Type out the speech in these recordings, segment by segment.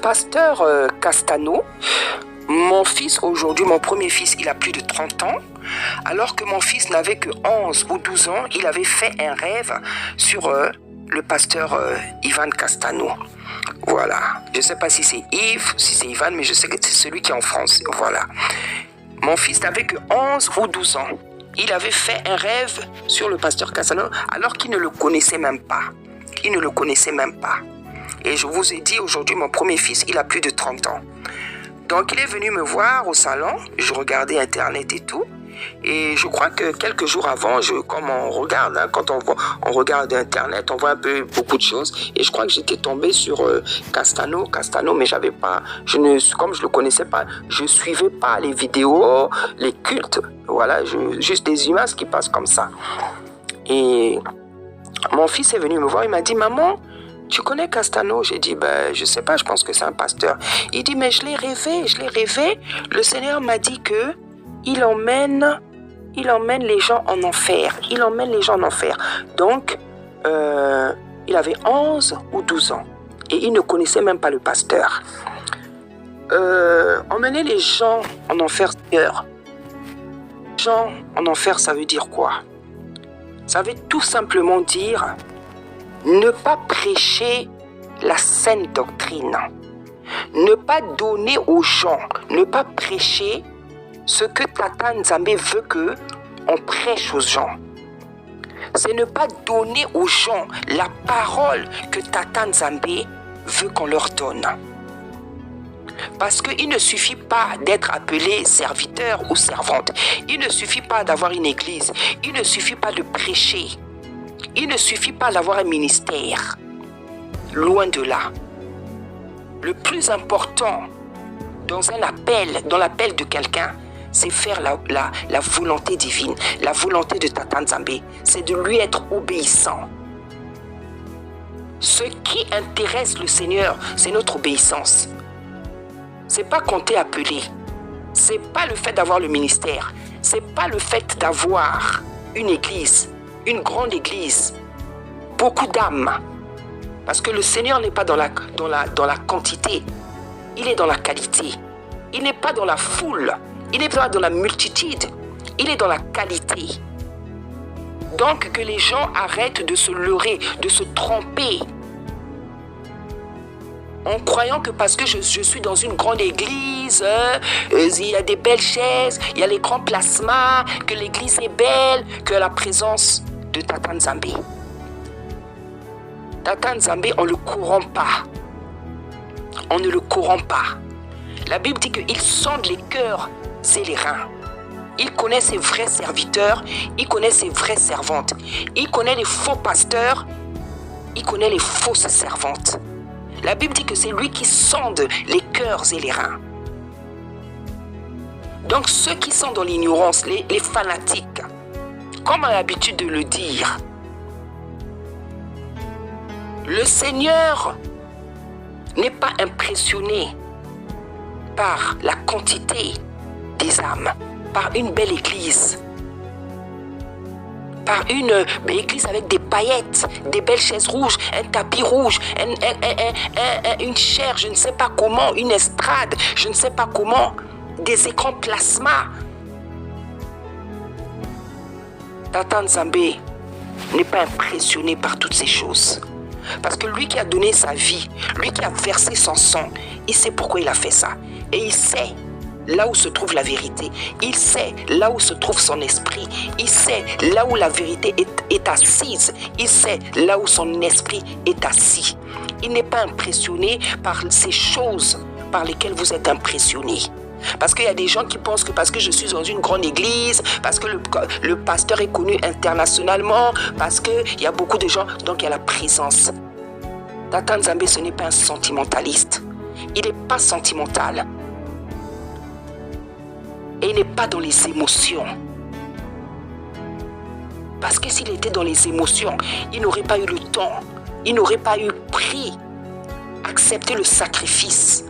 pasteur Castano, mon fils aujourd'hui, mon premier fils, il a plus de 30 ans. Alors que mon fils n'avait que 11 ou 12 ans, il avait fait un rêve sur le pasteur Ivan Castano. Voilà. Je ne sais pas si c'est Yves, si c'est Ivan, mais je sais que c'est celui qui est en France. Voilà. Mon fils n'avait que 11 ou 12 ans. Il avait fait un rêve sur le pasteur Castano alors qu'il ne le connaissait même pas. Il ne le connaissait même pas. Et je vous ai dit aujourd'hui, mon premier fils, il a plus de 30 ans. Donc il est venu me voir au salon. Je regardais Internet et tout. Et je crois que quelques jours avant, comme on regarde, hein, quand on regarde Internet, on voit un peu beaucoup de choses. Et je crois que j'étais tombé sur Castano, mais j'avais pas, comme je le connaissais pas, je suivais pas les vidéos, les cultes. Voilà, juste des images qui passent comme ça. Et mon fils est venu me voir, il m'a dit, maman, tu connais Castano? J'ai dit, ben, je sais pas, je pense que c'est un pasteur. Il dit, mais je l'ai rêvé. Le Seigneur m'a dit que il emmène les gens en enfer. Donc, il avait 11 ou 12 ans. Et il ne connaissait même pas le pasteur. Emmener les gens en enfer, Seigneur. Gens en enfer, ça veut dire quoi? Ça veut tout simplement dire ne pas prêcher la saine doctrine. Ne pas donner aux gens, ne pas prêcher ce que Tata Nzambe veut que on prêche aux gens. C'est ne pas donner aux gens la parole que Tata Nzambe veut qu'on leur donne. Parce qu'il ne suffit pas d'être appelé serviteur ou servante. Il ne suffit pas d'avoir une église. Il ne suffit pas de prêcher. Il ne suffit pas d'avoir un ministère. Loin de là. Le plus important dans l'appel de quelqu'un, c'est faire la volonté divine, la volonté de Tata Nzambe. C'est de lui être obéissant. Ce qui intéresse le Seigneur, c'est notre obéissance. C'est pas qu'on t'ait appelé. C'est pas le fait d'avoir le ministère. C'est pas le fait d'avoir une église, une grande église, beaucoup d'âmes. Parce que le Seigneur n'est pas dans la quantité. Il est dans la qualité. Il n'est pas dans la foule. Il n'est pas dans la multitude. Il est dans la qualité. Donc que les gens arrêtent de se leurrer, de se tromper. En croyant que parce que je suis dans une grande église, il y a des belles chaises, il y a les grands plasmas, que l'église est belle, que la présence de Tata Nzambe. Tata Nzambe, on ne le corrompt pas. On ne le corrompt pas. La Bible dit qu'il sonde les cœurs et les reins. Il connaît ses vrais serviteurs, il connaît ses vraies servantes. Il connaît les faux pasteurs, il connaît les fausses servantes. La Bible dit que c'est lui qui sonde les cœurs et les reins. Donc ceux qui sont dans l'ignorance, les fanatiques, comme on a l'habitude de le dire, le Seigneur n'est pas impressionné par la quantité des âmes, par une belle église, par une église avec des paillettes, des belles chaises rouges, un tapis rouge, une chaire, je ne sais pas comment, une estrade, je ne sais pas comment, des écrans plasma. Tata Nzambe n'est pas impressionné par toutes ces choses. Parce que lui qui a donné sa vie, lui qui a versé son sang, il sait pourquoi il a fait ça. Et il sait là où se trouve la vérité. Il sait là où se trouve son esprit. Il sait là où la vérité est assise. Il sait là où son esprit est assis. Il n'est pas impressionné par ces choses par lesquelles vous êtes impressionné. Parce qu'il y a des gens qui pensent que parce que je suis dans une grande église, parce que le pasteur est connu internationalement, parce qu'il y a beaucoup de gens, donc il y a la présence. Tata Nzambe, ce n'est pas un sentimentaliste. Il n'est pas sentimental. Et il n'est pas dans les émotions. Parce que s'il était dans les émotions, il n'aurait pas eu le temps, il n'aurait pas eu pris, accepter le sacrifice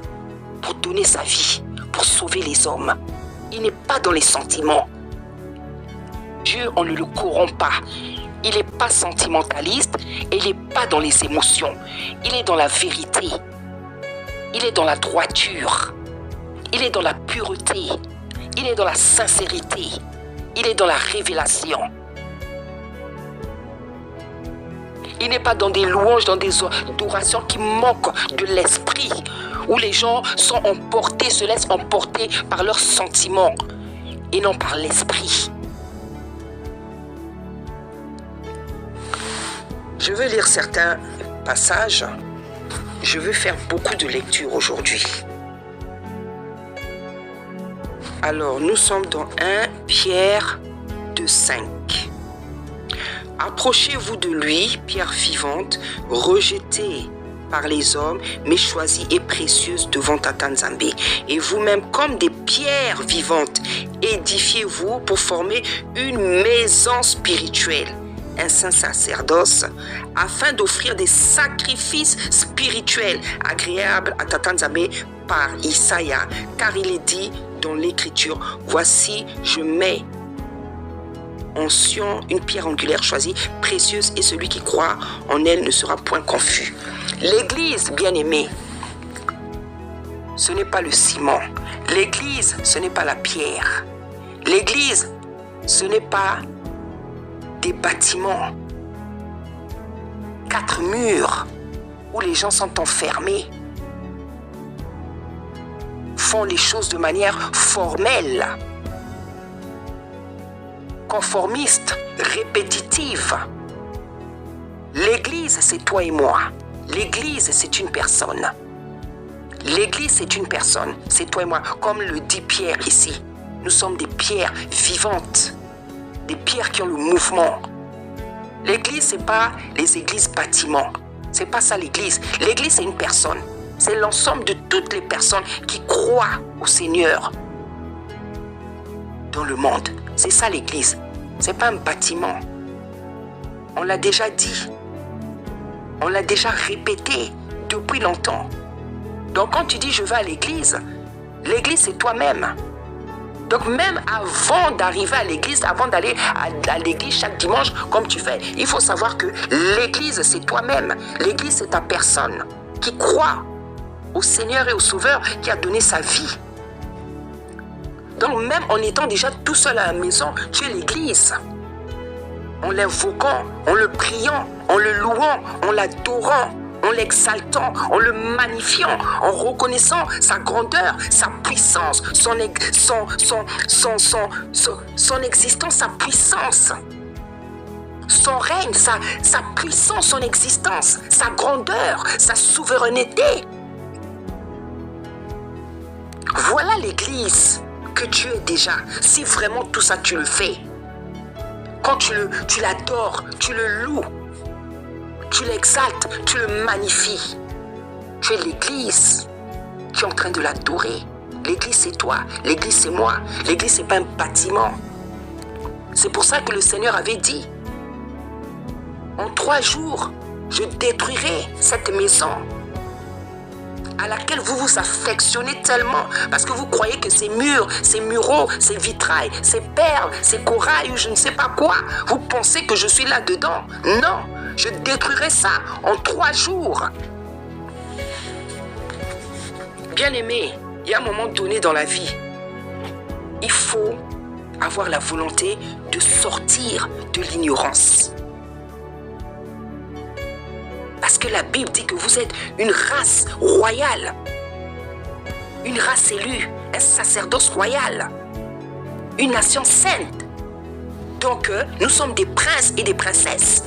pour donner sa vie, pour sauver les hommes. Il n'est pas dans les sentiments. Dieu, on ne le corrompt pas. Il n'est pas sentimentaliste et il n'est pas dans les émotions. Il est dans la vérité. il est dans la droiture, il est dans la pureté, il est dans la sincérité, il est dans la révélation. Il n'est pas dans des louanges, dans des adorations qui manquent de l'esprit, où les gens sont emportés, se laissent emporter par leurs sentiments et non par l'esprit. Je veux lire certains passages. Je veux faire beaucoup de lectures aujourd'hui. Alors, nous sommes dans 1 Pierre 2,5. Approchez-vous de lui, pierre vivante, rejetée par les hommes, mais choisie et précieuse devant Tata Nzambe. Et vous-même, comme des pierres vivantes, édifiez-vous pour former une maison spirituelle, un saint sacerdoce, afin d'offrir des sacrifices spirituels agréables à Tata Nzambe par Isaïa, car il est dit dans l'écriture, voici, je mets en Sion une pierre angulaire choisie, précieuse, et celui qui croit en elle ne sera point confus. L'église, bien-aimée, ce n'est pas le ciment. L'église, ce n'est pas la pierre. L'église, ce n'est pas des bâtiments, 4 murs où les gens sont enfermés, font les choses de manière formelle, conformiste, répétitive. L'église, c'est toi et moi. L'église, c'est une personne. L'église, c'est une personne. C'est toi et moi. Comme le dit Pierre ici. Nous sommes des pierres vivantes. Des pierres qui ont le mouvement. L'église, c'est pas les églises bâtiments. C'est pas ça l'église. L'église, c'est une personne. C'est l'ensemble de toutes les personnes qui croient au Seigneur dans le monde. C'est ça l'église. C'est pas un bâtiment. On l'a déjà dit. On l'a déjà répété depuis longtemps. Donc quand tu dis je vais à l'église, l'église c'est toi-même. Donc même avant d'arriver à l'église, avant d'aller à l'église chaque dimanche comme tu fais, il faut savoir que l'église c'est toi-même. L'église c'est ta personne qui croit au Seigneur et au Sauveur qui a donné sa vie. Donc même en étant déjà tout seul à la maison, tu es l'église. En l'invoquant, en le priant, en le louant, en l'adorant, en l'exaltant, en le magnifiant, en reconnaissant sa grandeur, sa puissance, son existence, sa puissance. Son règne, sa puissance, son existence, sa grandeur, sa souveraineté. Voilà l'église que tu es déjà, si vraiment tout ça tu le fais. Quand tu l'adores, tu le loues, tu l'exaltes, tu le magnifies. Tu es l'église qui est en train de l'adorer. L'église c'est toi, l'église c'est moi, l'église c'est pas un bâtiment. C'est pour ça que le Seigneur avait dit, en 3 jours, je détruirai cette maison à laquelle vous vous affectionnez tellement parce que vous croyez que ces murs, ces muraux, ces vitrailles, ces perles, ces corail ou je ne sais pas quoi, vous pensez que je suis là-dedans. Non, je détruirai ça en 3 jours. Bien-aimé, il y a un moment donné dans la vie, il faut avoir la volonté de sortir de l'ignorance. Parce que la Bible dit que vous êtes une race royale, une race élue, un sacerdoce royal, une nation sainte. Donc, nous sommes des princes et des princesses.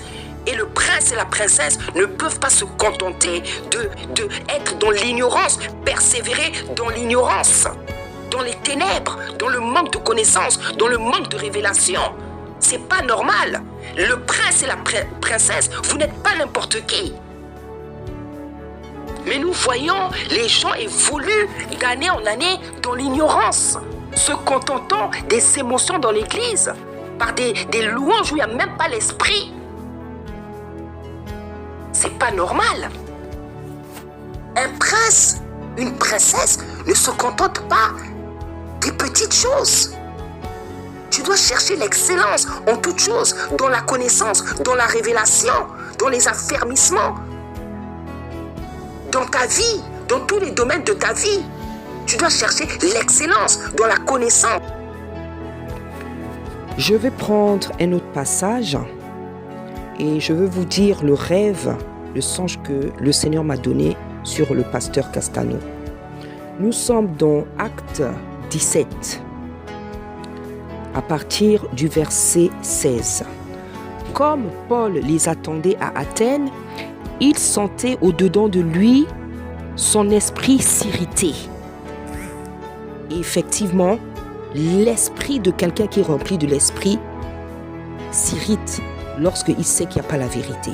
Et le prince et la princesse ne peuvent pas se contenter de être dans l'ignorance, persévérer dans l'ignorance, dans les ténèbres, dans le manque de connaissances, dans le manque de révélation. C'est pas normal. Le prince et la princesse, vous n'êtes pas n'importe qui. Mais nous voyons les gens évoluent d'année en année dans l'ignorance, se contentant des émotions dans l'église, par des louanges où il n'y a même pas l'esprit. C'est pas normal. Un prince, une princesse ne se contente pas des petites choses. Tu dois chercher l'excellence en toutes choses, dans la connaissance, dans la révélation, dans les affermissements. Dans ta vie, dans tous les domaines de ta vie. Tu dois chercher l'excellence dans la connaissance. Je vais prendre un autre passage et je veux vous dire le rêve, le songe que le Seigneur m'a donné sur le pasteur Castano. Nous sommes dans Acte 17, à partir du verset 16. Comme Paul les attendait à Athènes, il sentait au-dedans de lui son esprit s'irriter. Et effectivement, l'esprit de quelqu'un qui est rempli de l'esprit s'irrite lorsqu'il sait qu'il n'y a pas la vérité.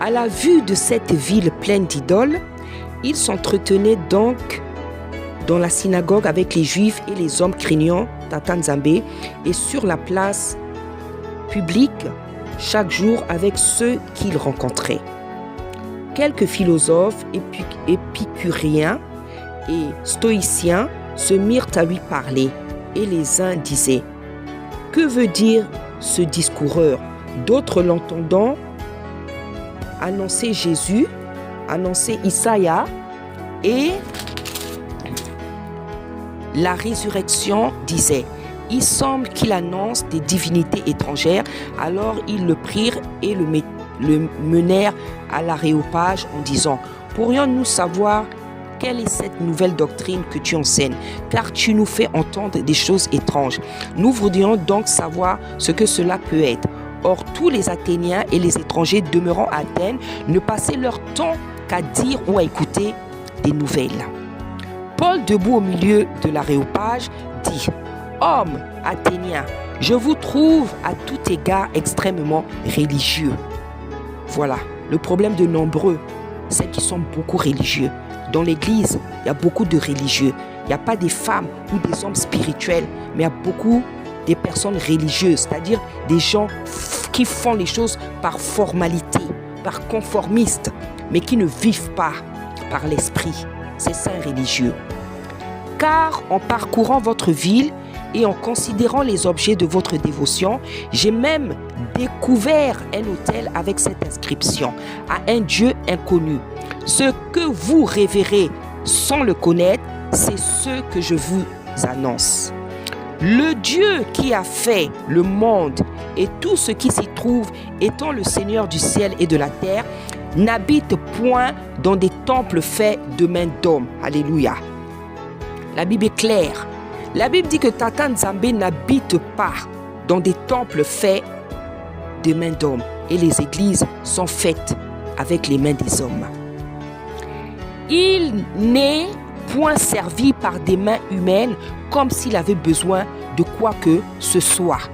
À la vue de cette ville pleine d'idoles, il s'entretenait donc dans la synagogue avec les Juifs et les hommes craignants Tata Nzambe et sur la place publique chaque jour avec ceux qu'il rencontrait. Quelques philosophes épicuriens et stoïciens se mirent à lui parler et les uns disaient « Que veut dire ce discoureur ?» D'autres l'entendant annoncer Jésus, annoncer Isaïe et la résurrection disaient « Il semble qu'il annonce des divinités étrangères. » Alors ils le prirent et le menèrent à l'aréopage en disant « Pourrions-nous savoir quelle est cette nouvelle doctrine que tu enseignes, car tu nous fais entendre des choses étranges. Nous voudrions donc savoir ce que cela peut être. » Or, tous les Athéniens et les étrangers demeurant à Athènes ne passaient leur temps qu'à dire ou à écouter des nouvelles. Paul, debout au milieu de l'aréopage, dit « Hommes athéniens, je vous trouve à tout égard extrêmement religieux. » Voilà, le problème de nombreux, c'est qu'ils sont beaucoup religieux. Dans l'église, il y a beaucoup de religieux. Il n'y a pas des femmes ou des hommes spirituels, mais il y a beaucoup des personnes religieuses, c'est-à-dire des gens qui font les choses par formalité, par conformiste, mais qui ne vivent pas par l'esprit. C'est ça un religieux. Car en parcourant votre ville et en considérant les objets de votre dévotion, j'ai même découvert un autel avec cette inscription à un Dieu inconnu. Ce que vous révérez sans le connaître, c'est ce que je vous annonce. Le Dieu qui a fait le monde et tout ce qui s'y trouve, étant le Seigneur du ciel et de la terre, n'habite point dans des temples faits de mains d'hommes. Alléluia. La Bible est claire. La Bible dit que Tata Nzambe n'habite pas dans des temples faits de mains d'hommes. Et les églises sont faites avec les mains des hommes. Il n'est point servi par des mains humaines comme s'il avait besoin de quoi que ce soit.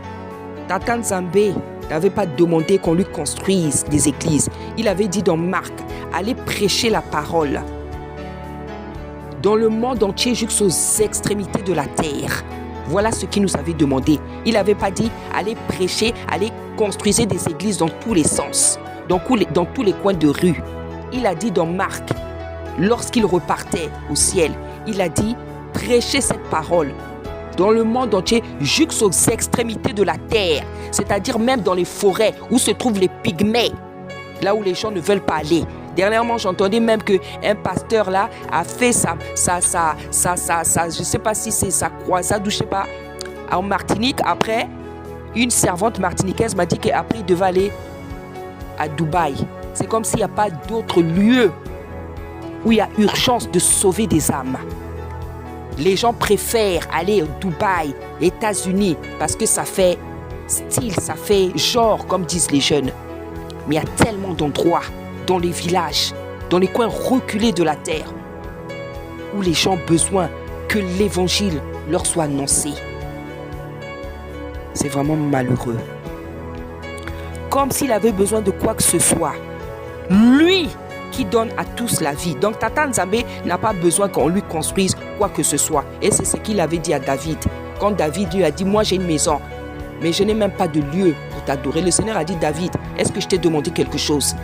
Tata Nzambe n'avait pas demandé qu'on lui construise des églises. Il avait dit dans Marc, allez prêcher la parole dans le monde entier jusqu'aux extrémités de la terre. Voilà ce qu'il nous avait demandé. Il n'avait pas dit, allez prêcher, allez construire des églises dans tous les sens, dans tous les coins de rue. Il a dit dans Marc, lorsqu'il repartait au ciel, il a dit, prêchez cette parole dans le monde entier jusqu'aux extrémités de la terre, c'est-à-dire même dans les forêts où se trouvent les pygmées, là où les gens ne veulent pas aller. Dernièrement, j'entendais même qu'un pasteur là a fait je sais pas si c'est sa croisade ou je sais pas, en Martinique. Après, une servante martiniquaise m'a dit qu'après il devait aller à Dubaï. C'est comme s'il n'y a pas d'autre lieu où il y a urgence de sauver des âmes. Les gens préfèrent aller à Dubaï, États-Unis, parce que ça fait style, ça fait genre, comme disent les jeunes. Mais il y a tellement d'endroits, dans les villages, dans les coins reculés de la terre, où les gens ont besoin que l'évangile leur soit annoncé. C'est vraiment malheureux. Comme s'il avait besoin de quoi que ce soit. Lui qui donne à tous la vie. Donc Tata Nzambe n'a pas besoin qu'on lui construise quoi que ce soit. Et c'est ce qu'il avait dit à David. Quand David lui a dit, moi j'ai une maison, mais je n'ai même pas de lieu pour t'adorer. Le Seigneur a dit, David, est-ce que je t'ai demandé quelque chose?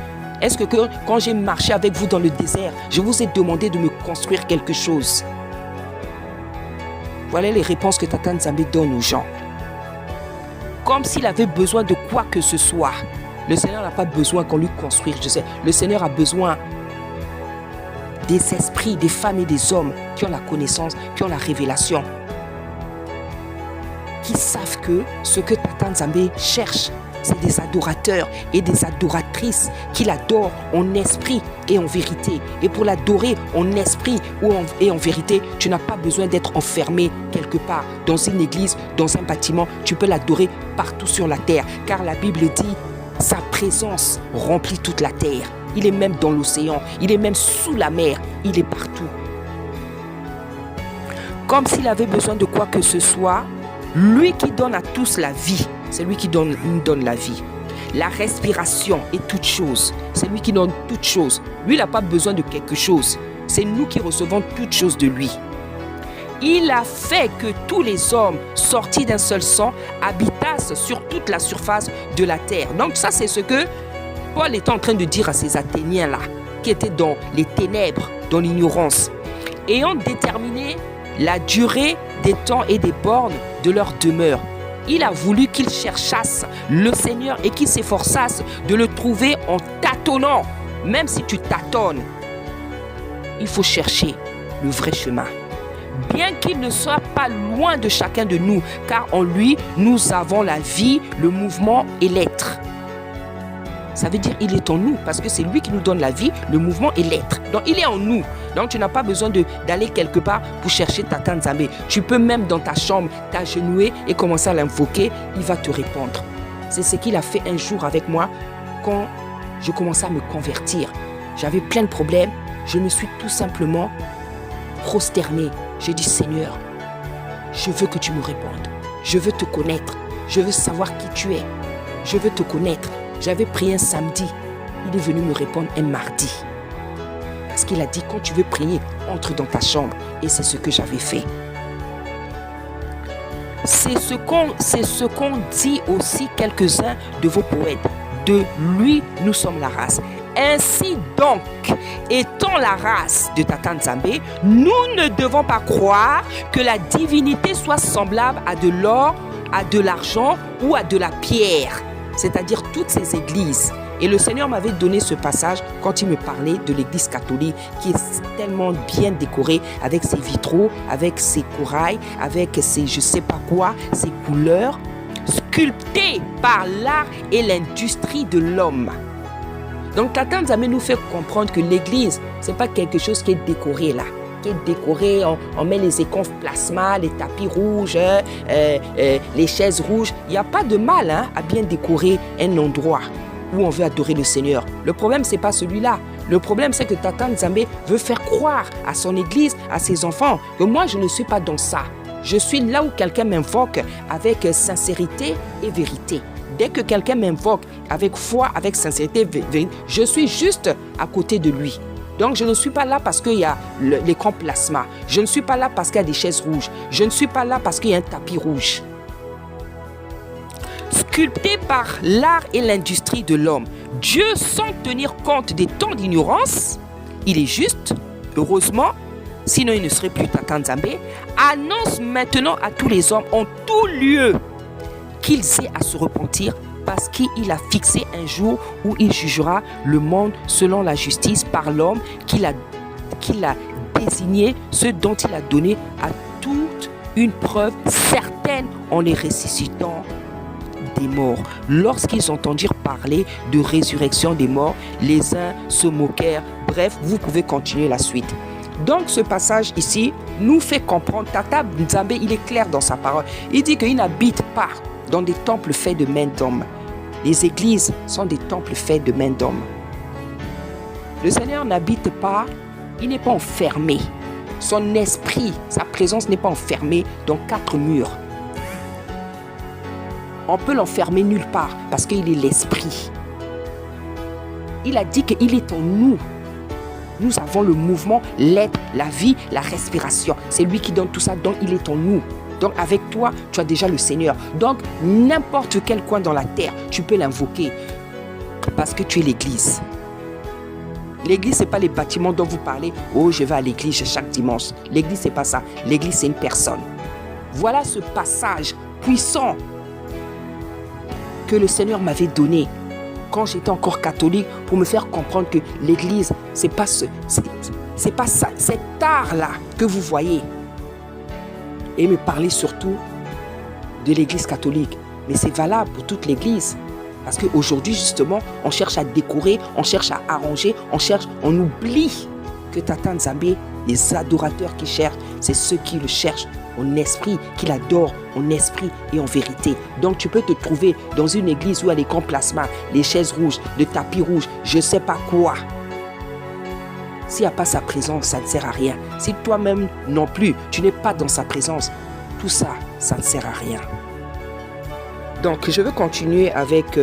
Est-ce que quand j'ai marché avec vous dans le désert, je vous ai demandé de me construire quelque chose? Voilà les réponses que Tata Nzambe donne aux gens. Comme s'il avait besoin de quoi que ce soit. Le Seigneur n'a pas besoin qu'on lui construise. Je sais, le Seigneur a besoin des esprits, des femmes et des hommes qui ont la connaissance, qui ont la révélation, qui savent que ce que Tata Nzambe cherche, c'est des adorateurs et des adoratrices qui l'adorent en esprit et en vérité. Et pour l'adorer en esprit et en vérité, tu n'as pas besoin d'être enfermé quelque part, dans une église, dans un bâtiment. Tu peux l'adorer partout sur la terre, car la Bible dit, sa présence remplit toute la terre. Il est même dans l'océan, il est même sous la mer, il est partout. Comme s'il avait besoin de quoi que ce soit, lui qui donne à tous la vie, c'est lui qui nous donne la vie. La respiration est toute chose. C'est lui qui donne toute chose. Lui, il n'a pas besoin de quelque chose. C'est nous qui recevons toute chose de lui. Il a fait que tous les hommes sortis d'un seul sang habitassent sur toute la surface de la terre. Donc ça, c'est ce que Paul est en train de dire à ces Athéniens-là, qui étaient dans les ténèbres, dans l'ignorance, ayant déterminé la durée des temps et des bornes de leur demeure. Il a voulu qu'ils cherchassent le Seigneur et qu'ils s'efforçassent de le trouver en tâtonnant. Même si tu tâtonnes, il faut chercher le vrai chemin. Bien qu'il ne soit pas loin de chacun de nous, car en lui, nous avons la vie, le mouvement et l'être. Ça veut dire qu'il est en nous, parce que c'est lui qui nous donne la vie, le mouvement et l'être. Donc il est en nous. Donc tu n'as pas besoin d'aller quelque part pour chercher Tata Nzambe. Tu peux même dans ta chambre t'agenouiller et commencer à l'invoquer. Il va te répondre. C'est ce qu'il a fait un jour avec moi quand je commençais à me convertir. J'avais plein de problèmes. Je me suis tout simplement prosterné. J'ai dit, Seigneur, je veux que tu me répondes. Je veux te connaître. Je veux savoir qui tu es. Je veux te connaître. J'avais prié un samedi. Il est venu me répondre un mardi. Parce qu'il a dit, quand tu veux prier, entre dans ta chambre. Et c'est ce que j'avais fait. C'est ce qu'ont dit aussi quelques-uns de vos poètes. De lui, nous sommes la race. Ainsi donc, étant la race de Tata Nzambe, nous ne devons pas croire que la divinité soit semblable à de l'or, à de l'argent ou à de la pierre. C'est-à-dire toutes ces églises. Et le Seigneur m'avait donné ce passage quand il me parlait de l'église catholique qui est tellement bien décorée avec ses vitraux, avec ses corails, avec ses je sais pas quoi, ses couleurs, sculptées par l'art et l'industrie de l'homme. Donc Tata Nzambe nous fait comprendre que l'église, c'est pas quelque chose qui est décoré là. Qui est décoré, on met les éconces plasma, les tapis rouges, les chaises rouges. Il n'y a pas de mal à bien décorer un endroit où on veut adorer le Seigneur. Le problème, c'est pas celui-là. Le problème, c'est que Tata Nzambe veut faire croire à son église, à ses enfants, que moi, je ne suis pas dans ça. Je suis là où quelqu'un m'invoque avec sincérité et vérité. Dès que quelqu'un m'invoque avec foi, avec sincérité, je suis juste à côté de lui. Donc, je ne suis pas là parce qu'il y a l'écran plasma. Je ne suis pas là parce qu'il y a des chaises rouges. Je ne suis pas là parce qu'il y a un tapis rouge. Sculpté par l'art et l'industrie de l'homme, Dieu, sans tenir compte des temps d'ignorance, il est juste, heureusement, sinon il ne serait plus Tata Nzambe, annonce maintenant à tous les hommes en tout lieu qu'ils aient à se repentir parce qu'il a fixé un jour où il jugera le monde selon la justice par l'homme qu'il a désigné, ce dont il a donné à toute une preuve certaine en les ressuscitant des morts. Lorsqu'ils entendirent parler de résurrection des morts, les uns se moquèrent. Bref, vous pouvez continuer la suite. Donc ce passage ici nous fait comprendre, Tata Nzambe, il est clair dans sa parole. Il dit qu'il n'habite pas dans des temples faits de mains d'hommes. Les églises sont des temples faits de mains d'hommes. Le Seigneur n'habite pas, il n'est pas enfermé. Son esprit, sa présence n'est pas enfermée dans 4 murs. On peut l'enfermer nulle part parce qu'il est l'esprit. Il a dit qu'il est en nous. Nous avons le mouvement, l'être, la vie, la respiration. C'est lui qui donne tout ça, donc il est en nous. Donc avec toi, tu as déjà le Seigneur. Donc n'importe quel coin dans la terre, tu peux l'invoquer parce que tu es l'église. L'église, ce n'est pas les bâtiments dont vous parlez. Oh, je vais à l'église chaque dimanche. L'église, ce n'est pas ça. L'église, c'est une personne. Voilà ce passage puissant que le Seigneur m'avait donné quand j'étais encore catholique pour me faire comprendre que l'église, c'est pas C'est pas ça, cet art-là que vous voyez. Et me parler surtout de l'Église catholique. Mais c'est valable pour toute l'Église. Parce qu'aujourd'hui, justement, on cherche à décorer, on cherche à arranger, on oublie que Tata Nzambe, les adorateurs qui cherchent, c'est ceux qui le cherchent en esprit, qui l'adorent en esprit et en vérité. Donc tu peux te trouver dans une église où il y a les grands plasmas, les chaises rouges, le tapis rouge, je ne sais pas quoi. S'il n'y a pas sa présence, ça ne sert à rien. Si toi-même non plus, tu n'es pas dans sa présence, tout ça, ça ne sert à rien. Donc je veux continuer avec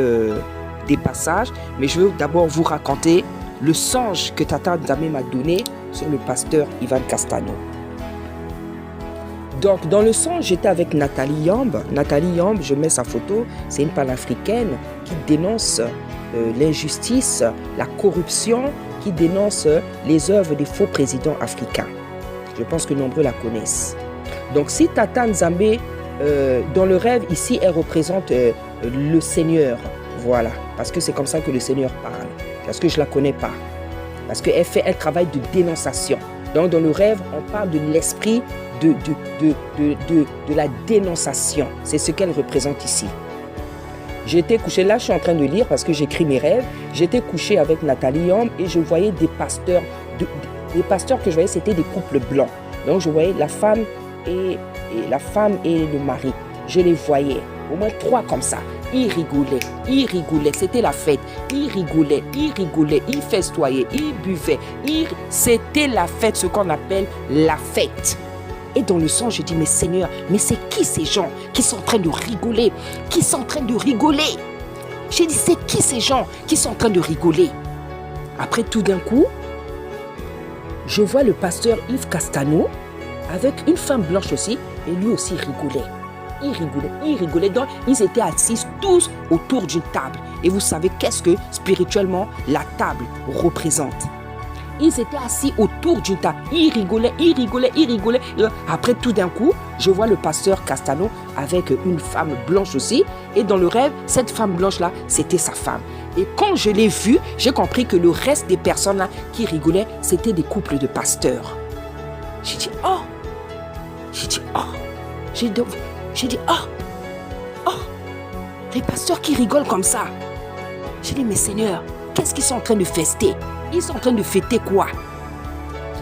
des passages, mais je veux d'abord vous raconter le songe que Tata Nzambe m'a donné sur le pasteur Ivan Castano. Donc dans le songe, j'étais avec Nathalie Yamb. Nathalie Yamb, je mets sa photo, c'est une panafricaine qui dénonce l'injustice, la corruption, qui dénonce les œuvres des faux présidents africains. Je pense que nombreux la connaissent. Donc si Tata Nzambe, dans le rêve, ici, elle représente le Seigneur. Voilà, parce que c'est comme ça que le Seigneur parle. Parce que je ne la connais pas. Parce qu'elle fait un travail de dénonciation. Donc dans le rêve, on parle de l'esprit de la dénonciation. C'est ce qu'elle représente ici. J'étais couché, là je suis en train de lire parce que j'écris mes rêves. J'étais couché avec Nathalie Yamb et je voyais des pasteurs. Les pasteurs que je voyais, c'était des couples blancs. Donc je voyais la femme et le mari. Je les voyais, au moins 3 comme ça. Ils rigolaient, c'était la fête. Ils rigolaient, ils festoyaient, ils buvaient. C'était la fête, ce qu'on appelle la fête. Et dans le songe, je dis, mais Seigneur, mais c'est qui ces gens qui sont en train de rigoler? J'ai dit, c'est qui ces gens qui sont en train de rigoler? Après, tout d'un coup, je vois le pasteur Yves Castano avec une femme blanche aussi, et lui aussi rigolait. Ils rigolaient. Donc, ils étaient assis tous autour d'une table. Et vous savez qu'est-ce que spirituellement la table représente? Ils étaient assis autour d'une table. Ils rigolaient. Après, tout d'un coup, je vois le pasteur Castano avec une femme blanche aussi. Et dans le rêve, cette femme blanche-là, c'était sa femme. Et quand je l'ai vue, j'ai compris que le reste des personnes-là qui rigolaient, c'était des couples de pasteurs. J'ai dit, oh. Les pasteurs qui rigolent comme ça. J'ai dit, mais Seigneur, qu'est-ce qu'ils sont en train de fester? Ils sont en train de fêter quoi?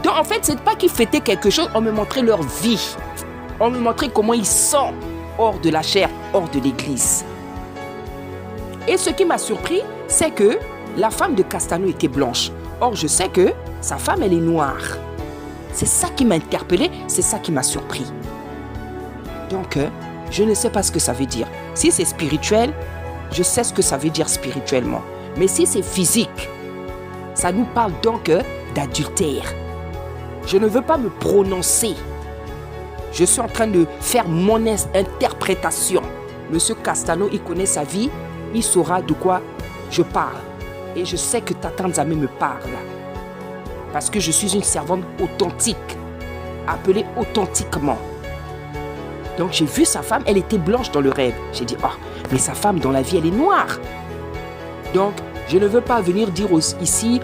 Donc en fait, c'est pas qu'ils fêtaient quelque chose, on me montrait leur vie. On me montrait comment ils sont hors de la chair, hors de l'église. Et ce qui m'a surpris, c'est que la femme de Castano était blanche. Or, je sais que sa femme, elle est noire. C'est ça qui m'a interpellé, c'est ça qui m'a surpris. Donc, je ne sais pas ce que ça veut dire. Si c'est spirituel, je sais ce que ça veut dire spirituellement. Mais si c'est physique, ça nous parle donc d'adultère. Je ne veux pas me prononcer. Je suis en train de faire mon interprétation. Monsieur Castano, il connaît sa vie, il saura de quoi je parle. Et je sais que Tata Nzambe me parle. Parce que je suis une servante authentique, appelée authentiquement. Donc j'ai vu sa femme, elle était blanche dans le rêve. J'ai dit, oh, mais sa femme dans la vie, elle est noire. Donc, je ne veux pas venir dire ici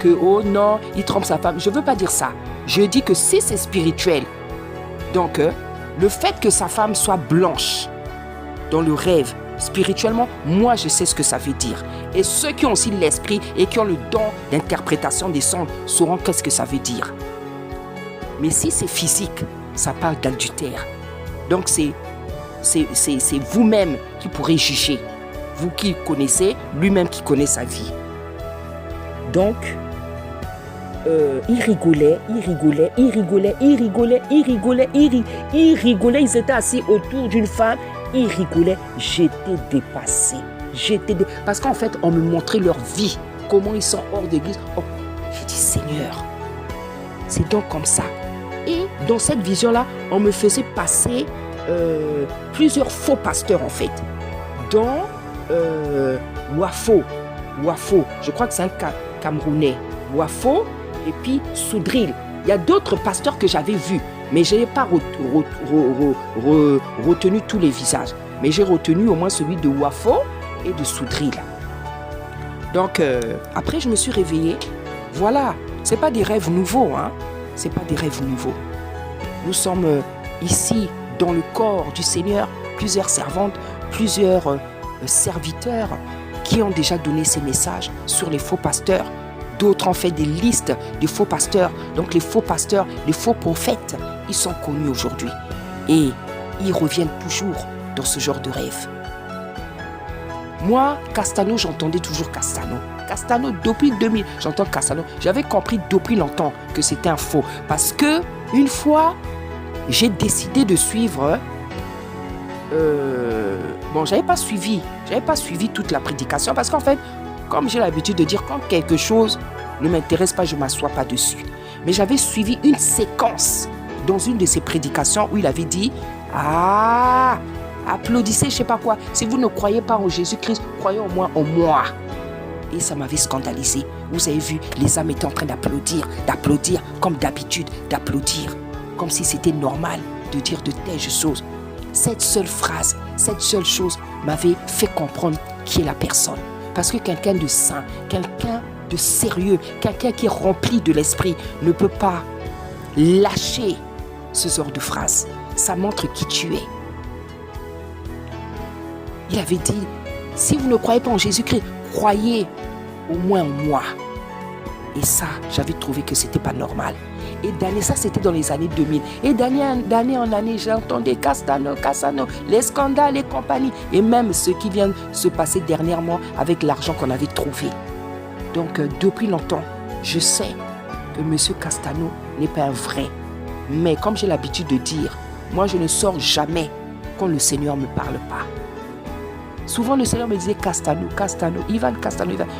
que, oh non, il trompe sa femme. Je ne veux pas dire ça. Je dis que si c'est spirituel, donc le fait que sa femme soit blanche dans le rêve, spirituellement, moi je sais ce que ça veut dire. Et ceux qui ont aussi l'esprit et qui ont le don d'interprétation des sons sauront qu'est-ce que ça veut dire. Mais si c'est physique, ça parle d'adultère. Donc c'est vous-même qui pourrez juger. Vous qui connaissez, lui-même qui connaît sa vie. Donc, ils rigolaient. Ils étaient assis autour d'une femme. Ils rigolaient. J'étais dépassé. Parce qu'en fait, on me montrait leur vie. Comment ils sont hors d'église. Oh, j'ai dit, Seigneur, c'est donc comme ça. Et dans cette vision-là, on me faisait passer plusieurs faux pasteurs, en fait. Dans Wafo, je crois que c'est un Camerounais. Wafo et puis Soudril. Il y a d'autres pasteurs que j'avais vus, mais je n'ai pas retenu tous les visages. Mais j'ai retenu au moins celui de Wafo et de Soudril. Donc, après, je me suis réveillée. Voilà, Ce n'est pas des rêves nouveaux, hein. Ce n'est pas des rêves nouveaux. Nous sommes ici, dans le corps du Seigneur, plusieurs servantes, plusieurs serviteurs qui ont déjà donné ces messages sur les faux pasteurs. D'autres ont fait des listes de faux pasteurs. Donc les faux pasteurs, les faux prophètes, ils sont connus aujourd'hui. Et ils reviennent toujours dans ce genre de rêve. Moi, Castano, j'entendais toujours Castano. Castano, depuis 2000, j'entends Castano. J'avais compris depuis longtemps que c'était un faux. Parce que, une fois, j'ai décidé de suivre... Bon, j'avais pas suivi toute la prédication. Parce qu'en fait, comme j'ai l'habitude de dire, quand quelque chose ne m'intéresse pas, je ne m'assois pas dessus. Mais j'avais suivi une séquence dans une de ses prédications où il avait dit « Ah, applaudissez, je ne sais pas quoi. Si vous ne croyez pas en Jésus-Christ, croyez au moins en moi. » Et ça m'avait scandalisé. Vous avez vu, les âmes étaient en train d'applaudir, comme d'habitude, d'applaudir. Comme si c'était normal de dire de telles choses. Cette seule phrase, cette seule chose m'avait fait comprendre qui est la personne. Parce que quelqu'un de saint, quelqu'un de sérieux, quelqu'un qui est rempli de l'esprit ne peut pas lâcher ce genre de phrase. Ça montre qui tu es. Il avait dit, si vous ne croyez pas en Jésus-Christ, croyez au moins en moi. Et ça, j'avais trouvé que c'était pas normal. Et d'année, ça c'était dans les années 2000. Et d'année en année, j'entendais Castano, les scandales et compagnie. Et même ce qui vient de se passer dernièrement avec l'argent qu'on avait trouvé. Donc, depuis longtemps, je sais que M. Castano n'est pas un vrai. Mais comme j'ai l'habitude de dire, moi je ne sors jamais quand le Seigneur ne me parle pas. Souvent le Seigneur me disait Castano, Ivan.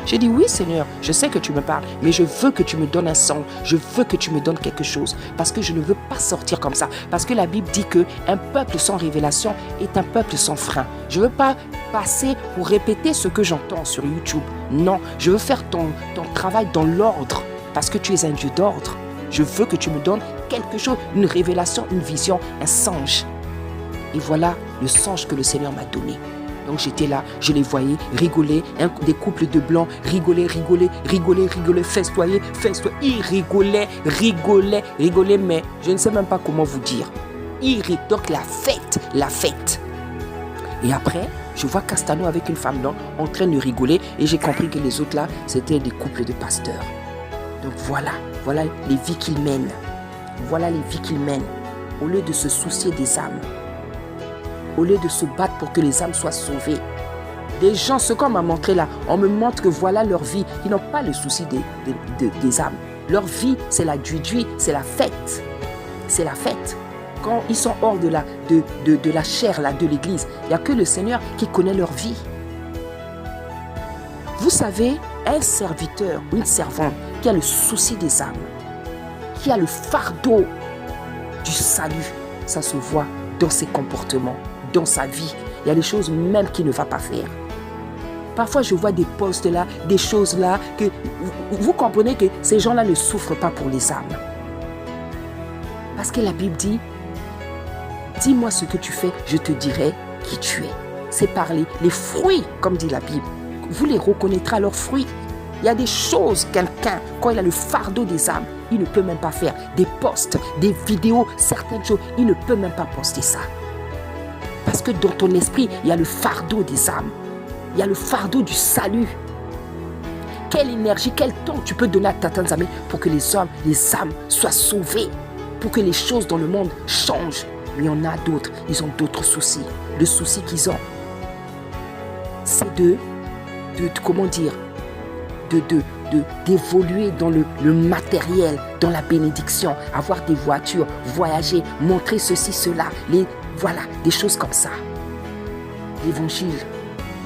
J'ai dit oui Seigneur, je sais que tu me parles, mais je veux que tu me donnes un son, je veux que tu me donnes quelque chose, parce que je ne veux pas sortir comme ça, parce que la Bible dit qu'un peuple sans révélation est un peuple sans frein. Je ne veux pas passer pour répéter ce que j'entends sur YouTube. Non, je veux faire ton travail dans l'ordre, parce que tu es un Dieu d'ordre. Je veux que tu me donnes quelque chose, une révélation, une vision, un songe. Et voilà le songe que le Seigneur m'a donné. Donc j'étais là, je les voyais rigoler, des couples de blancs, rigoler, festoyer. Ils rigolaient, mais je ne sais même pas comment vous dire. Donc la fête. Et après, je vois Castano avec une femme blanche en train de rigoler et j'ai compris que les autres là, c'était des couples de pasteurs. Donc voilà les vies qu'ils mènent. Au lieu de se soucier des âmes. Au lieu de se battre pour que les âmes soient sauvées. Des gens, ce qu'on m'a montré là, on me montre que voilà leur vie. Ils n'ont pas le souci des âmes. Leur vie, c'est la duidui, c'est la fête. C'est la fête. Quand ils sont hors de la chair là, de l'église, il n'y a que le Seigneur qui connaît leur vie. Vous savez, un serviteur ou une servante qui a le souci des âmes, qui a le fardeau du salut, ça se voit dans ses comportements, dans sa vie. Il y a des choses même qu'il ne va pas faire. Parfois, je vois des postes là, des choses là, que vous comprenez que ces gens-là ne souffrent pas pour les âmes. Parce que la Bible dit, dis-moi ce que tu fais, je te dirai qui tu es. C'est parler. Les fruits, comme dit la Bible, vous les reconnaîtrez à leurs fruits. Il y a des choses, quelqu'un, quand il a le fardeau des âmes, il ne peut même pas faire des posts, des vidéos, certaines choses. Il ne peut même pas poster ça. Parce que dans ton esprit, il y a le fardeau des âmes. Il y a le fardeau du salut. Quelle énergie, quel temps tu peux donner à ta amis pour que les âmes soient sauvées, pour que les choses dans le monde changent. Mais il y en a d'autres, ils ont d'autres soucis. Le souci qu'ils ont, c'est d'évoluer dans le matériel, dans la bénédiction, avoir des voitures, voyager, montrer ceci, cela, voilà, des choses comme ça. L'évangile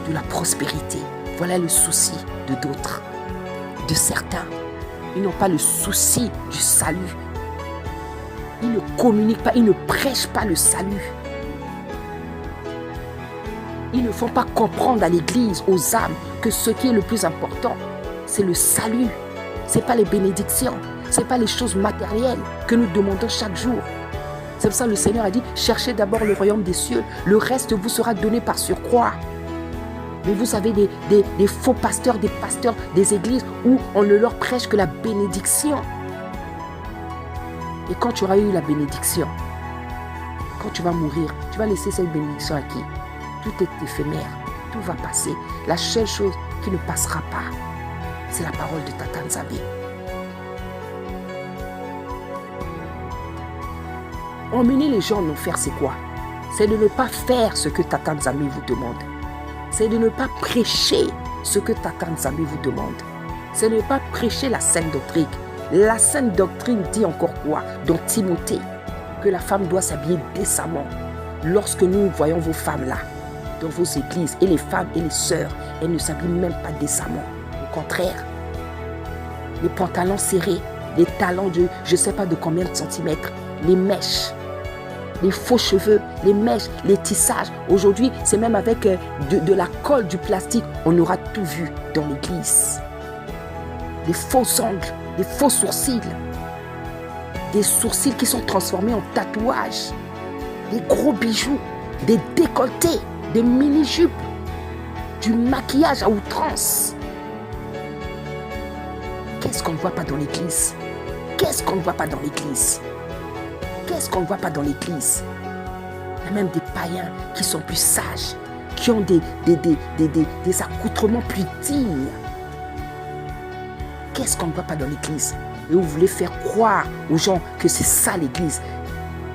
de la prospérité, voilà le souci de d'autres, de certains. Ils n'ont pas le souci du salut. Ils ne communiquent pas, ils ne prêchent pas le salut. Ils ne font pas comprendre à l'église, aux âmes, que ce qui est le plus important, c'est le salut. Ce n'est pas les bénédictions, ce n'est pas les choses matérielles que nous demandons chaque jour. C'est pour ça que le Seigneur a dit, cherchez d'abord le royaume des cieux, le reste vous sera donné par surcroît. Mais vous savez, des faux pasteurs, des pasteurs des églises où on ne leur prêche que la bénédiction. Et quand tu auras eu la bénédiction, quand tu vas mourir, tu vas laisser cette bénédiction à qui? Tout est éphémère, tout va passer. La seule chose qui ne passera pas, c'est la parole de Tata Nzambe. Emmener les gens en enfer, c'est quoi? C'est de ne pas faire ce que Tata Nzambe vous demande. C'est de ne pas prêcher ce que Tata Nzambe vous demande. C'est de ne pas prêcher la sainte doctrine. La sainte doctrine dit encore quoi? Dans Timothée, que la femme doit s'habiller décemment. Lorsque nous voyons vos femmes là, dans vos églises, et les femmes et les sœurs, elles ne s'habillent même pas décemment. Au contraire, les pantalons serrés, les talons de je ne sais pas de combien de centimètres, les mèches, les faux cheveux, les mèches, les tissages. Aujourd'hui, c'est même avec de la colle, du plastique. On aura tout vu dans l'église. Des faux ongles, des faux sourcils. Des sourcils qui sont transformés en tatouages. Des gros bijoux, des décolletés, des mini-jupes. Du maquillage à outrance. Qu'est-ce qu'on ne voit pas dans l'église? Qu'est-ce qu'on ne voit pas dans l'église? Qu'est-ce qu'on ne voit pas dans l'église? Il y a même des païens qui sont plus sages, qui ont des accoutrements plus dignes. Qu'est-ce qu'on ne voit pas dans l'église? Et vous voulez faire croire aux gens que c'est ça l'église.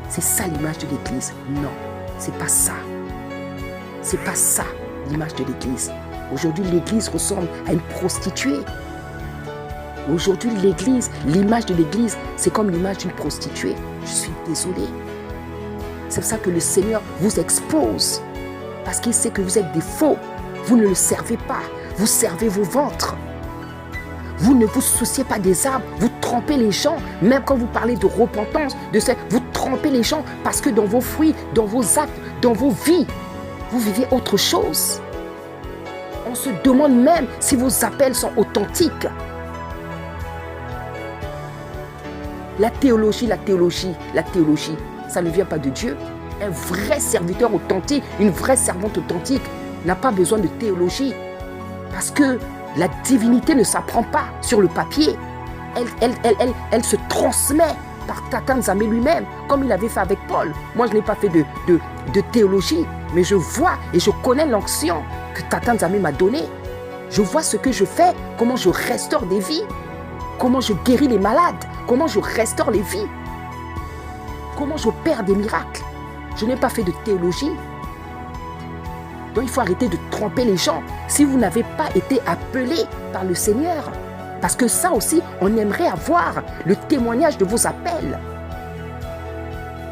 C'est ça l'image de l'église. Non, c'est pas ça. C'est pas ça l'image de l'église. Aujourd'hui, l'église ressemble à une prostituée. Aujourd'hui, l'église, l'image de l'église, c'est comme l'image d'une prostituée. Je suis désolé. C'est pour ça que le Seigneur vous expose. Parce qu'il sait que vous êtes des faux. Vous ne le servez pas. Vous servez vos ventres. Vous ne vous souciez pas des âmes. Vous trompez les gens. Même quand vous parlez de repentance, vous trompez les gens parce que dans vos fruits, dans vos actes, dans vos vies, vous vivez autre chose. On se demande même si vos appels sont authentiques. La théologie, ça ne vient pas de Dieu. Un vrai serviteur authentique, une vraie servante authentique n'a pas besoin de théologie. Parce que la divinité ne s'apprend pas sur le papier. Elle se transmet par Tata Nzambe lui-même, comme il avait fait avec Paul. Moi, je n'ai pas fait de théologie, mais je vois et je connais l'onction que Tata Nzambe m'a donnée. Je vois ce que je fais, comment je restaure des vies, comment je guéris les malades, comment je restaure les vies, comment j'opère des miracles. Je n'ai pas fait de théologie. Donc il faut arrêter de tromper les gens si vous n'avez pas été appelé par le Seigneur. Parce que ça aussi, on aimerait avoir le témoignage de vos appels.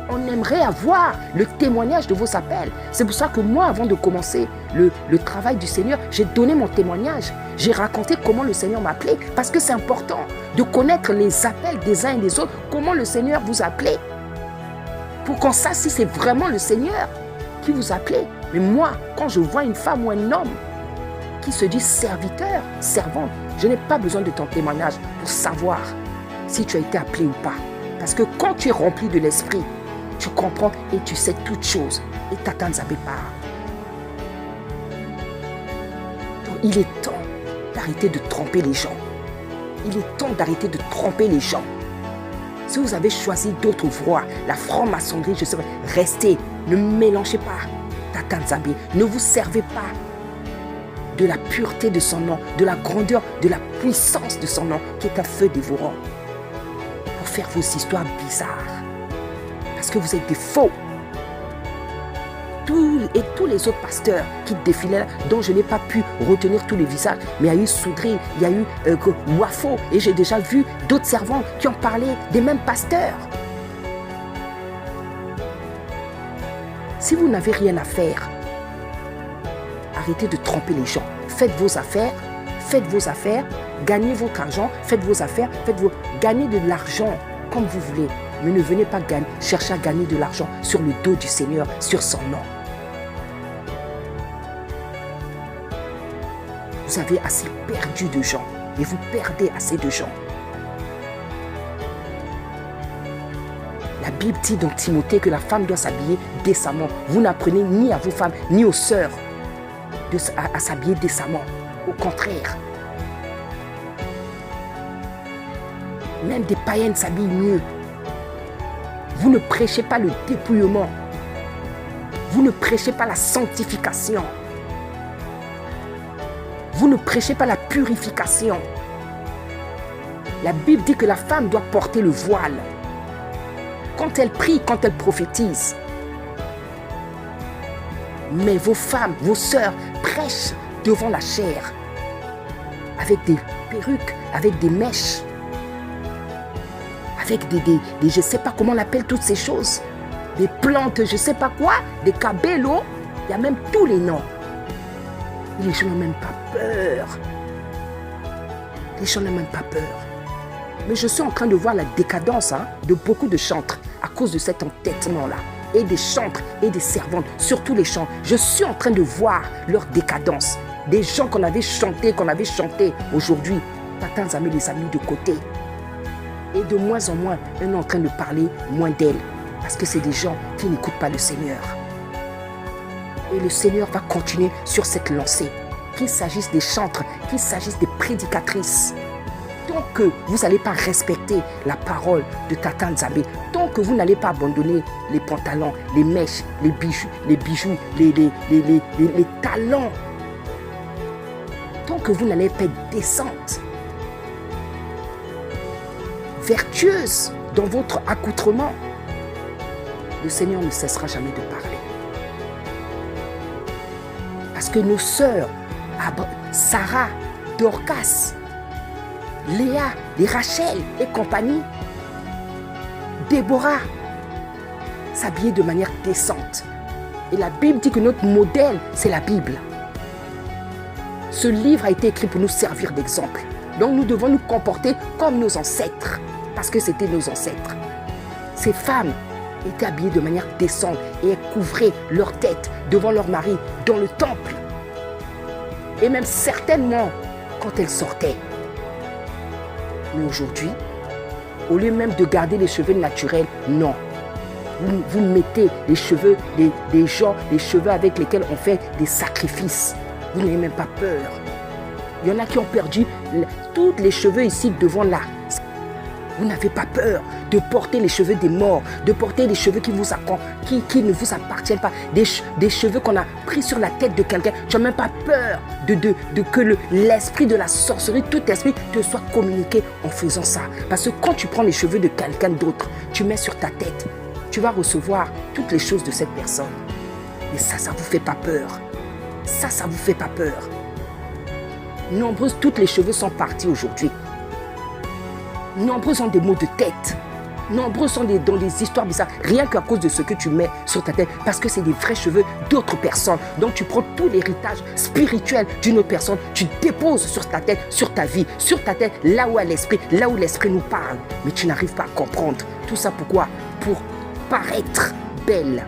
On aimerait avoir le témoignage de vos appels. C'est pour ça que moi, avant de commencer le travail du Seigneur, j'ai donné mon témoignage. J'ai raconté comment le Seigneur m'a appelé. Parce que c'est important de connaître les appels des uns et des autres. Comment le Seigneur vous a appelé. Pour qu'on sache si c'est vraiment le Seigneur qui vous a appelé. Mais moi, quand je vois une femme ou un homme qui se dit serviteur, servante, je n'ai pas besoin de ton témoignage pour savoir si tu as été appelé ou pas. Parce que quand tu es rempli de l'esprit, tu comprends et tu sais toutes choses. Et Tata Nzambe part. Donc il est temps d'arrêter de tromper les gens. Il est temps d'arrêter de tromper les gens. Si vous avez choisi d'autres voies, la franc-maçonnerie, je sais pas, restez, ne mélangez pas. Tata Nzambe, ne vous servez pas de la pureté de son nom, de la grandeur, de la puissance de son nom, qui est un feu dévorant, pour faire vos histoires bizarres. Parce que vous êtes des faux. Et tous les autres pasteurs qui défilaient là, dont je n'ai pas pu retenir tous les visages, mais il y a eu Soudri, il y a eu Wafo, et j'ai déjà vu d'autres servants qui ont parlé des mêmes pasteurs. Si vous n'avez rien à faire, arrêtez de tromper les gens. Faites vos affaires, gagnez votre argent, faites vos affaires, gagnez de l'argent comme vous voulez. Mais ne venez pas chercher à gagner de l'argent sur le dos du Seigneur, sur son nom. Vous avez assez perdu de gens et vous perdez assez de gens. La Bible dit dans Timothée que la femme doit s'habiller décemment. Vous n'apprenez ni à vos femmes ni aux sœurs à s'habiller décemment. Au contraire. Même des païennes s'habillent mieux. Vous ne prêchez pas le dépouillement. Vous ne prêchez pas la sanctification. Vous ne prêchez pas la purification. La Bible dit que la femme doit porter le voile. Quand elle prie, quand elle prophétise. Mais vos femmes, vos sœurs prêchent devant la chair. Avec des perruques, avec des mèches. Avec des je ne sais pas comment on appelle toutes ces choses. Des plantes, je ne sais pas quoi, des cabellos. Il y a même tous les noms. Et les gens n'ont même pas peur. Les gens n'ont même pas peur. Mais je suis en train de voir la décadence de beaucoup de chantres à cause de cet entêtement-là. Et des chantres et des servantes, surtout les chants. Je suis en train de voir leur décadence. Des gens qu'on avait chanté, aujourd'hui, Tata Nzambe les a mis de côté. Et de moins en moins, on est en train de parler moins d'elle. Parce que c'est des gens qui n'écoutent pas le Seigneur. Et le Seigneur va continuer sur cette lancée. Qu'il s'agisse des chantres, qu'il s'agisse des prédicatrices. Tant que vous n'allez pas respecter la parole de Tata Nzambe, tant que vous n'allez pas abandonner les pantalons, les mèches, les bijoux, les talents, tant que vous n'allez pas être décente, vertueuse dans votre accoutrement, le Seigneur ne cessera jamais de parler. Parce que nos sœurs, Sarah, Dorcas, Léa, et Rachel et compagnie, Déborah, s'habillaient de manière décente. Et la Bible dit que notre modèle, c'est la Bible. Ce livre a été écrit pour nous servir d'exemple. Donc nous devons nous comporter comme nos ancêtres, parce que c'était nos ancêtres. Ces femmes étaient habillées de manière décente et elles couvraient leur tête devant leur mari dans le temple. Et même certainement quand elles sortaient. Mais aujourd'hui, au lieu même de garder les cheveux naturels, non. Vous mettez les cheveux des gens, les cheveux avec lesquels on fait des sacrifices. Vous n'avez même pas peur. Il y en a qui ont perdu tous les cheveux ici devant là. Vous n'avez pas peur de porter les cheveux des morts, de porter les cheveux qui ne vous appartiennent pas, des cheveux qu'on a pris sur la tête de quelqu'un. Tu n'as même pas peur de que l'esprit de la sorcellerie, tout esprit te soit communiqué en faisant ça. Parce que quand tu prends les cheveux de quelqu'un d'autre, tu mets sur ta tête, tu vas recevoir toutes les choses de cette personne. Et ça ne vous fait pas peur. Ça ne vous fait pas peur. Nombreuses, toutes les cheveux sont partis aujourd'hui. Nombreux sont des maux de tête. Nombreux sont dans des histoires bizarres. Rien qu'à cause de ce que tu mets sur ta tête. Parce que c'est des vrais cheveux d'autres personnes. Donc tu prends tout l'héritage spirituel d'une autre personne. Tu déposes sur ta tête, sur ta vie, sur ta tête, là où est l'esprit, là où l'esprit nous parle. Mais tu n'arrives pas à comprendre. Tout ça pourquoi? Pour paraître belle.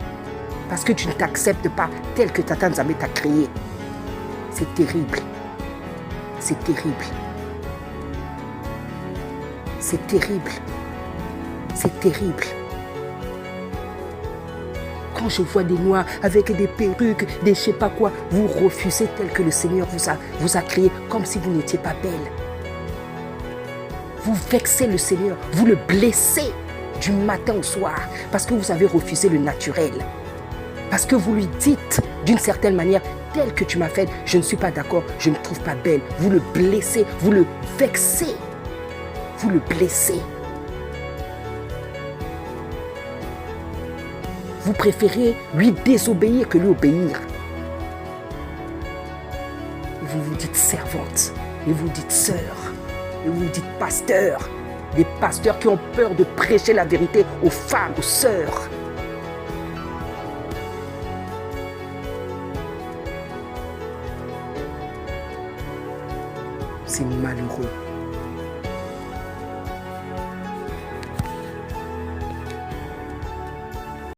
Parce que tu ne t'acceptes pas tel que Tata Nzambe t'a créé. C'est terrible. C'est terrible. C'est terrible. C'est terrible. Quand je vois des noirs avec des perruques, des je sais pas quoi, vous refusez tel que le Seigneur vous a créé, comme si vous n'étiez pas belle. Vous vexez le Seigneur, vous le blessez du matin au soir, parce que vous avez refusé le naturel. Parce que vous lui dites d'une certaine manière, tel que tu m'as fait, je ne suis pas d'accord, je ne me trouve pas belle. Vous le blessez, vous le vexez. Vous le blessez. Vous préférez lui désobéir que lui obéir. Et vous vous dites servante. Et vous dites sœur. Et vous dites pasteur. Des pasteurs qui ont peur de prêcher la vérité aux femmes, aux sœurs. C'est malheureux.